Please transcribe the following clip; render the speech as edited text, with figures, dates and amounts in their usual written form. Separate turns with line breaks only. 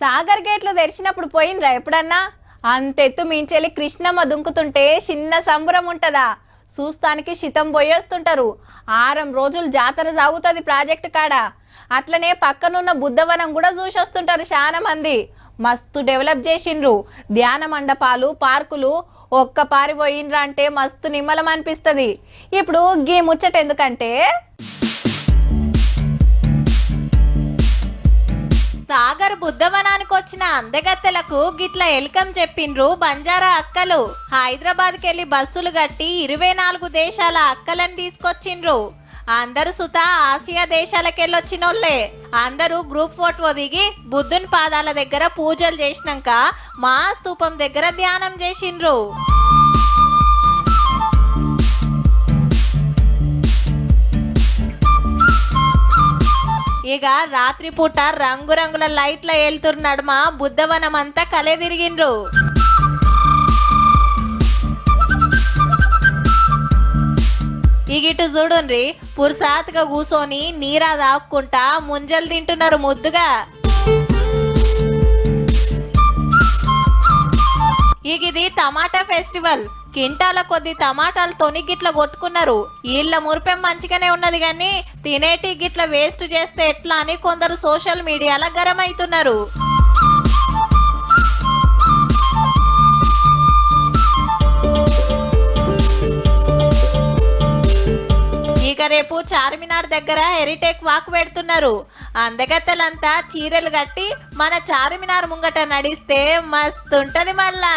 సాగర్ గేట్లు తెరిచినప్పుడు పోయినరా ఎప్పుడన్నా? అంతెత్తు మించెల్లి కృష్ణమ్మ దుంకుతుంటే చిన్న సంబరం ఉంటదా? చూస్తానికి శితం పోయేస్తుంటారు. 6 రోజులు జాతర సాగుతుంది ప్రాజెక్టు కాడ. అట్లనే పక్కనున్న బుద్ధవనం కూడా చూసొస్తుంటారు చాలా మంది. మస్తు డెవలప్ చేసిండ్రు. ధ్యాన మండపాలు, పార్కులు ఒక్క పారి పోయినరా అంటే మస్తు నిమ్మలం అనిపిస్తుంది. ఇప్పుడు గీ ముచ్చట ఎందుకంటే, సాగర్ బుద్ధవనానికి వచ్చిన అందగత్తెలకు గిట్ల వెల్కమ్ చెప్పిండ్రు బంజారా అక్కలు. హైదరాబాద్కి వెళ్ళి బస్సులు కట్టి 24 దేశాల అక్కలను తీసుకొచ్చిండ్రు. అందరూ సుతా ఆసియా దేశాలకెళ్ళొచ్చినోళ్లే. అందరూ గ్రూప్ ఫోటో దిగి బుద్ధుని పాదాల దగ్గర పూజలు చేసినాక మా స్తూపం దగ్గర ధ్యానం చేసిండ్రు. ఇక రాత్రిపూట రంగురంగుల లైట్ల వెళ్తున్నడు మా బుద్ధవనం అంతా కలే తిరిగిండ్రు. ఇగిటు చూడుండ్రి, పురుసాతుగా కూసోని నీరా దాక్కుంటా ముంజలు తింటున్నారు ముద్దుగా. ఇది టమాటా ఫెస్టివల్. కింటాల కొద్ది టమాటాలతోని గిట్ల కొట్టుకున్నారు. వీళ్ళ మురిపెం మంచిగానే ఉన్నది కానీ తినేటి గిట్ల వేస్ట్ చేస్తే ఎట్లా అని కొందరు సోషల్ మీడియాలో గరం అవుతున్నారు. ఇక రేపు చార్మినార్ దగ్గర హెరిటేక్ వాక్ పెడుతున్నారు. అందగత్తెలంతా చీరలు కట్టి మన చార్మినార్ ముంగట నడిస్తే మస్తుంటది మళ్ళా.